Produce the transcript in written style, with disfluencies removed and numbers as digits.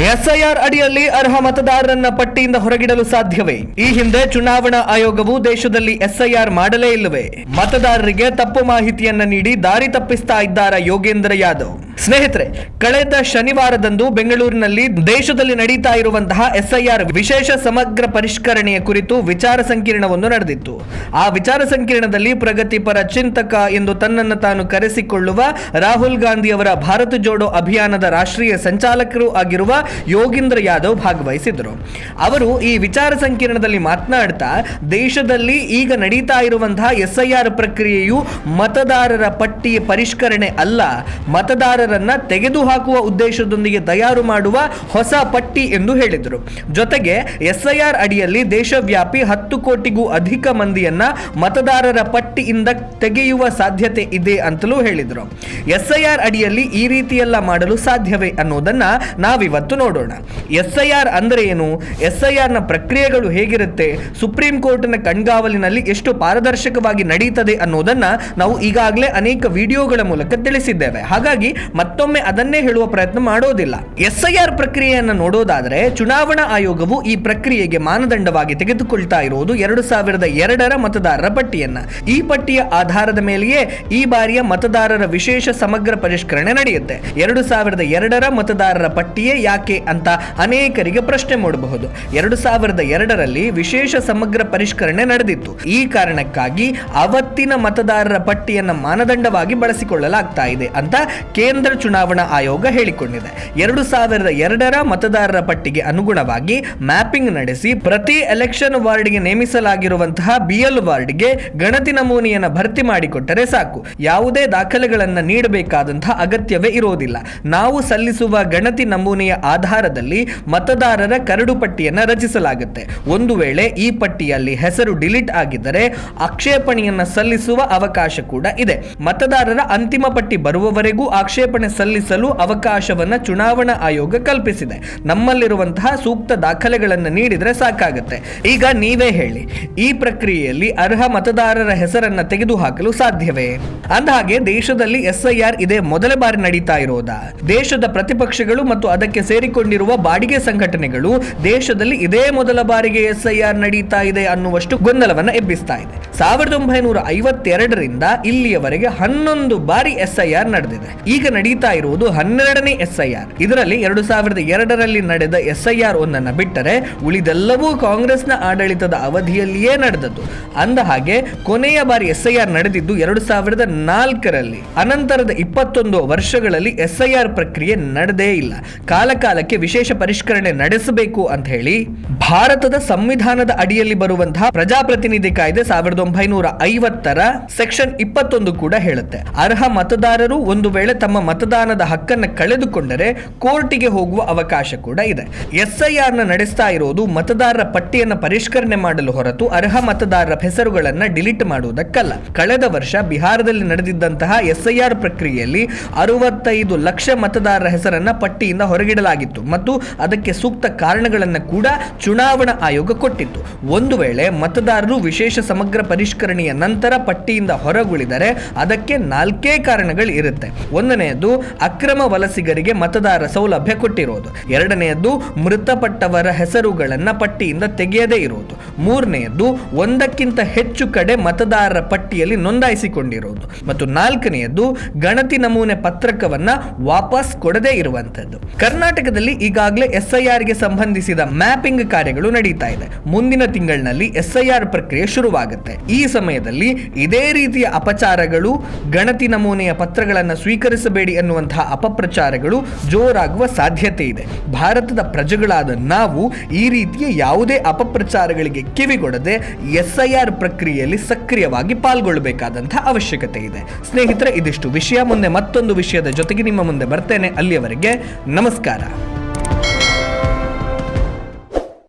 SIR ಅಡಿಯಲ್ಲಿ ಅರ್ಹ ಮತದಾರರನ್ನ ಪಟ್ಟಿಯಿಂದ ಹೊರಗಿಡಲು ಸಾಧ್ಯವೇ? ಈ ಹಿಂದೆ ಚುನಾವಣಾ ಆಯೋಗವು ದೇಶದಲ್ಲಿ ಎಸ್ಐಆರ್ ಮಾಡಲೇ ಇಲ್ಲವೇ? ಮತದಾರರಿಗೆ ತಪ್ಪು ಮಾಹಿತಿಯನ್ನ ನೀಡಿ ದಾರಿ ತಪ್ಪಿಸ್ತಾ ಇದ್ದಾರ ಯೋಗೇಂದ್ರ ಯಾದವ್. ಸ್ನೇಹಿತರೆ, ಕಳೆದ ಶನಿವಾರದಂದು ಬೆಂಗಳೂರಿನಲ್ಲಿ ದೇಶದಲ್ಲಿ ನಡೀತಾ ಇರುವಂತಹ ಎಸ್ಐಆರ್ ವಿಶೇಷ ಸಮಗ್ರ ಪರಿಷ್ಕರಣೆಯ ಕುರಿತು ವಿಚಾರ ಸಂಕಿರಣವೊಂದು ನಡೆದಿತ್ತು. ಆ ವಿಚಾರ ಸಂಕಿರಣದಲ್ಲಿ ಪ್ರಗತಿಪರ ಚಿಂತಕ ಎಂದು ತನ್ನನ್ನು ತಾನು ಕರೆಸಿಕೊಳ್ಳುವ ರಾಹುಲ್ ಗಾಂಧಿ ಅವರ ಭಾರತ ಜೋಡೋ ಅಭಿಯಾನದ ರಾಷ್ಟ್ರೀಯ ಸಂಚಾಲಕರು ಆಗಿರುವ ಯೋಗೇಂದ್ರ ಯಾದವ್ ಭಾಗವಹಿಸಿದರು. ಅವರು ಈ ವಿಚಾರ ಸಂಕಿರಣದಲ್ಲಿ ಮಾತನಾಡ್ತಾ, ದೇಶದಲ್ಲಿ ಈಗ ನಡೀತಾ ಇರುವಂತಹ ಎಸ್ಐಆರ್ ಪ್ರಕ್ರಿಯೆಯು ಮತದಾರರ ಪಟ್ಟಿ ಪರಿಷ್ಕರಣೆ ಅಲ್ಲ, ಮತದಾರರನ್ನ ತೆಗೆದುಹಾಕುವ ಉದ್ದೇಶದೊಂದಿಗೆ ತಯಾರು ಮಾಡುವ ಹೊಸ ಪಟ್ಟಿ ಎಂದು ಹೇಳಿದರು. ಜೊತೆಗೆ ಎಸ್ಐಆರ್ ಅಡಿಯಲ್ಲಿ ದೇಶವ್ಯಾಪಿ 10 ಕೋಟಿಗೂ ಅಧಿಕ ಮಂದಿಯನ್ನ ಮತದಾರರ ಪಟ್ಟಿಯಿಂದ ತೆಗೆಯುವ ಸಾಧ್ಯತೆ ಇದೆ ಅಂತಲೂ ಹೇಳಿದರು. ಎಸ್ಐಆರ್ ಅಡಿಯಲ್ಲಿ ಈ ರೀತಿಯೆಲ್ಲ ಮಾಡಲು ಸಾಧ್ಯವೇ ಅನ್ನೋದನ್ನ ನಾವಿವತ್ತು ನೋಡೋಣ. ಎಸ್ಐಆರ್ ಅಂದ್ರೆ ಏನು, ಎಸ್ಐಆರ್ ನ ಪ್ರಕ್ರಿಯೆಗಳು ಹೇಗಿರುತ್ತೆ, ಸುಪ್ರೀಂ ಕೋರ್ಟ್ನ ಕಣ್ಗಾವಲಿನಲ್ಲಿ ಎಷ್ಟು ಪಾರದರ್ಶಕವಾಗಿ ನಡೀತದೆ ಅನ್ನೋದನ್ನ ನಾವು ಈಗಾಗಲೇ ಅನೇಕ ವಿಡಿಯೋಗಳ ಮೂಲಕ ತಿಳಿಸಿದ್ದೇವೆ. ಹಾಗಾಗಿ ಮತ್ತೊಮ್ಮೆ ಅದನ್ನೇ ಹೇಳುವ ಪ್ರಯತ್ನ ಮಾಡೋದಿಲ್ಲ. ಎಸ್ಐಆರ್ ಪ್ರಕ್ರಿಯೆಯನ್ನು ನೋಡೋದಾದ್ರೆ, ಚುನಾವಣಾ ಆಯೋಗವು ಈ ಪ್ರಕ್ರಿಯೆಗೆ ಮಾನದಂಡವಾಗಿ ತೆಗೆದುಕೊಳ್ತಾ ಇರುವುದು 2002ರ ಮತದಾರರ ಪಟ್ಟಿಯನ್ನ. ಈ ಪಟ್ಟಿಯ ಆಧಾರದ ಮೇಲೆಯೇ ಈ ಬಾರಿಯ ಮತದಾರರ ವಿಶೇಷ ಸಮಗ್ರ ಪರಿಷ್ಕರಣೆ ನಡೆಯುತ್ತೆ. 2002ರ ಮತದಾರರ ಪಟ್ಟಿಯೇ ಯಾಕೆ ಅಂತ ಅನೇಕರಿಗೆ ಪ್ರಶ್ನೆ ಮೂಡಬಹುದು. 2002ರಲ್ಲಿ ವಿಶೇಷ ಸಮಗ್ರ ಪರಿಷ್ಕರಣೆ ನಡೆದಿತ್ತು. ಈ ಕಾರಣಕ್ಕಾಗಿ ಅವತ್ತಿನ ಮತದಾರರ ಪಟ್ಟಿಯನ್ನ ಮಾನದಂಡವಾಗಿ ಬಳಸಿಕೊಳ್ಳಲಾಗ್ತಾ ಇದೆ ಅಂತ ಕೇಂದ್ರ ಚುನಾವಣಾ ಆಯೋಗ ಹೇಳಿಕೊಂಡಿದೆ. 2002ರ ಮತದಾರರ ಪಟ್ಟಿಗೆ ಅನುಗುಣವಾಗಿ ಮ್ಯಾಪಿಂಗ್ ನಡೆಸಿ ಪ್ರತಿ ಎಲೆಕ್ಷನ್ ವಾರ್ಡ್ಗೆ ನೇಮಿಸಲಾಗಿರುವಂತಹ ಬಿಎಲ್ ವಾರ್ಡ್ಗೆ ಗಣತಿ ನಮೂನೆಯನ್ನು ಭರ್ತಿ ಮಾಡಿಕೊಟ್ಟರೆ ಸಾಕು. ಯಾವುದೇ ದಾಖಲೆಗಳನ್ನು ನೀಡಬೇಕಾದಂತಹ ಅಗತ್ಯವೇ ಇರೋದಿಲ್ಲ. ನಾವು ಸಲ್ಲಿಸುವ ಗಣತಿ ನಮೂನೆಯ ಆಧಾರದಲ್ಲಿ ಮತದಾರರ ಕರಡು ಪಟ್ಟಿಯನ್ನು ರಚಿಸಲಾಗುತ್ತೆ. ಒಂದು ವೇಳೆ ಈ ಪಟ್ಟಿಯಲ್ಲಿ ಹೆಸರು ಡಿಲೀಟ್ ಆಗಿದ್ದರೆ ಆಕ್ಷೇಪಣೆಯನ್ನು ಸಲ್ಲಿಸುವ ಅವಕಾಶ ಕೂಡ ಇದೆ. ಮತದಾರರ ಅಂತಿಮ ಪಟ್ಟಿ ಬರುವವರೆಗೂ ಆಕ್ಷೇಪಣೆ ಸಲ್ಲಿಸಲು ಅವಕಾಶವನ್ನ ಚುನಾವಣಾ ಆಯೋಗ ಕಲ್ಪಿಸಿದೆ. ನಮ್ಮಲ್ಲಿರುವಂತಹ ಸೂಕ್ತ ದಾಖಲೆಗಳನ್ನು ನೀಡಿದ್ರೆ ಸಾಕಾಗುತ್ತೆ. ಈಗ ನೀವೇ ಹೇಳಿ, ಈ ಪ್ರಕ್ರಿಯೆಯಲ್ಲಿ ಅರ್ಹ ಮತದಾರರ ಹೆಸರನ್ನ ತೆಗೆದುಹಾಕಲು ಸಾಧ್ಯವೇ? ಅಂದಹಾಗೆ ದೇಶದಲ್ಲಿ ಎಸ್ಐಆರ್ ಇದೇ ಮೊದಲ ಬಾರಿ ನಡೀತಾ ಇರೋದಾ? ದೇಶದ ಪ್ರತಿಪಕ್ಷಗಳು ಮತ್ತು ಅದಕ್ಕೆ ಸೇರಿಕೊಂಡಿರುವ ಬಾಡಿಗೆ ಸಂಘಟನೆಗಳು ದೇಶದಲ್ಲಿ ಇದೇ ಮೊದಲ ಬಾರಿಗೆ ಎಸ್ಐಆರ್ ನಡೀತಾ ಇದೆ ಅನ್ನುವಷ್ಟು ಗೊಂದಲವನ್ನ ಎಬ್ಬಿಸ್ತಾ ಇದೆ. 1952ರಿಂದ ಇಲ್ಲಿಯವರೆಗೆ 11 ಬಾರಿ ಎಸ್ಐಆರ್ ನಡೆದಿದೆ. ಈಗ ನಡೀತಾ ಇರುವುದು 12ನೇ ಎಸ್ಐಆರ್. ಇದರಲ್ಲಿ 2002ರಲ್ಲಿ ನಡೆದ ಎಸ್ಐಆರ್ ಒಂದನ್ನು ಬಿಟ್ಟರೆ ಉಳಿದೆಲ್ಲವೂ ಕಾಂಗ್ರೆಸ್ನ ಆಡಳಿತದ ಅವಧಿಯಲ್ಲಿಯೇ ನಡೆದದ್ದು. ಅಂದ ಹಾಗೆ ಕೊನೆಯ ಬಾರಿ ಎಸ್ಐಆರ್ ನಡೆದಿದ್ದು 2004ರಲ್ಲಿ. ಅನಂತರದ 21 ವರ್ಷಗಳಲ್ಲಿ ಎಸ್ಐಆರ್ ಪ್ರಕ್ರಿಯೆ ನಡೆದೇ ಇಲ್ಲ. ಕಾಲಕಾಲಕ್ಕೆ ವಿಶೇಷ ಪರಿಷ್ಕರಣೆ ನಡೆಸಬೇಕು ಅಂತ ಹೇಳಿ ಭಾರತದ ಸಂವಿಧಾನದ ಅಡಿಯಲ್ಲಿ ಬರುವಂತಹ ಪ್ರಜಾಪ್ರತಿನಿಧಿ ಕಾಯ್ದೆ 1950ರ ಸೆಕ್ಷನ್ 21 ಕೂಡ ಹೇಳುತ್ತೆ, ಅರ್ಹ ಮತದಾರರು ಒಂದು ವೇಳೆ ತಮ್ಮ ಮತದಾನದ ಹಕ್ಕನ್ನು ಕಳೆದುಕೊಂಡರೆ ಕೋರ್ಟಿಗೆ ಹೋಗುವ ಅವಕಾಶ ಕೂಡ ಇದೆ. ಎಸ್ಐಆರ್ ನಡೆಸ್ತಾ ಇರೋದು ಮತದಾರರ ಪಟ್ಟಿಯನ್ನು ಪರಿಷ್ಕರಣೆ ಮಾಡಲು ಹೊರತು ಅರ್ಹ ಮತದಾರರ ಹೆಸರುಗಳನ್ನ ಡಿಲೀಟ್ ಮಾಡುವುದಕ್ಕಲ್ಲ. ಕಳೆದ ವರ್ಷ ಬಿಹಾರದಲ್ಲಿ ನಡೆದಿದ್ದಂತಹ ಎಸ್ಐಆರ್ ಪ್ರಕ್ರಿಯೆಯಲ್ಲಿ 65 ಲಕ್ಷ ಮತದಾರರ ಹೆಸರನ್ನ ಪಟ್ಟಿಯಿಂದ ಹೊರಗಿಡಲಾಗಿತ್ತು ಮತ್ತು ಅದಕ್ಕೆ ಸೂಕ್ತ ಕಾರಣಗಳನ್ನು ಕೂಡ ಚುನಾವಣಾ ಆಯೋಗ ಕೊಟ್ಟಿತ್ತು. ಒಂದು ವೇಳೆ ಮತದಾರರು ವಿಶೇಷ ಸಮಗ್ರ ಪರಿಷ್ಕರಣೆಯ ನಂತರ ಪಟ್ಟಿಯಿಂದ ಹೊರಗುಳಿದರೆ ಅದಕ್ಕೆ 4 ಕಾರಣಗಳು ಇರುತ್ತೆ. ಒಂದನೆಯದು ಅಕ್ರಮ ವಲಸಿಗರಿಗೆ ಮತದಾರ ಸೌಲಭ್ಯ ಕೊಟ್ಟಿರೋದು. ಎರಡನೆಯದು ಮೃತಪಟ್ಟವರ ಹೆಸರುಗಳನ್ನ ಪಟ್ಟಿಯಿಂದ ತೆಗೆಯದೇ ಇರೋದು. ಮೂರನೆಯದು ಒಂದಕ್ಕಿಂತ ಹೆಚ್ಚು ಕಡೆ ಮತದಾರರ ಪಟ್ಟಿಯಲ್ಲಿ ನೋಂದಾಯಿಸಿಕೊಂಡಿರೋದು. ಮತ್ತು 4ನೆಯದು ಗಣತಿ ನಮೂನೆ ಪತ್ರಕವನ್ನ ವಾಪಸ್ ಕೊಡದೇ ಇರುವಂತದ್ದು. ಕರ್ನಾಟಕದಲ್ಲಿ ಈಗಾಗಲೇ ಎಸ್ಐಆರ್ಗೆ ಸಂಬಂಧಿಸಿದ ಮ್ಯಾಪಿಂಗ್ ಕಾರ್ಯಗಳು ನಡೀತಾ ಇದೆ. ಮುಂದಿನ ತಿಂಗಳಿನಲ್ಲಿ ಎಸ್ಐಆರ್ ಪ್ರಕ್ರಿಯೆ ಶುರುವಾಗುತ್ತೆ. ಈ ಸಮಯದಲ್ಲಿ ಇದೇ ರೀತಿಯ ಅಪಚಾರಗಳು, ಗಣತಿ ನಮೂನೆಯ ಪತ್ರಗಳನ್ನು ಸ್ವೀಕರಿಸಬೇಡಿ ಅನ್ನುವಂತಹ ಅಪಪ್ರಚಾರಗಳು ಜೋರಾಗುವ ಸಾಧ್ಯತೆ ಇದೆ. ಭಾರತದ ಪ್ರಜೆಗಳಾದ ನಾವು ಈ ರೀತಿಯ ಯಾವುದೇ ಅಪಪ್ರಚಾರಗಳಿಗೆ ಕಿವಿಗೊಡದೆ ಎಸ್ಐಆರ್ ಪ್ರಕ್ರಿಯೆಯಲ್ಲಿ ಸಕ್ರಿಯವಾಗಿ ಪಾಲ್ಗೊಳ್ಳಬೇಕಾದಂತಹ ಅವಶ್ಯಕತೆ ಇದೆ. ಸ್ನೇಹಿತರೆ, ಇದಿಷ್ಟು ವಿಷಯ. ಮುಂದೆ ಮತ್ತೊಂದು ವಿಷಯದ ಜೊತೆಗೆ ನಿಮ್ಮ ಮುಂದೆ ಬರ್ತೇನೆ. ಅಲ್ಲಿಯವರೆಗೆ ನಮಸ್ಕಾರ.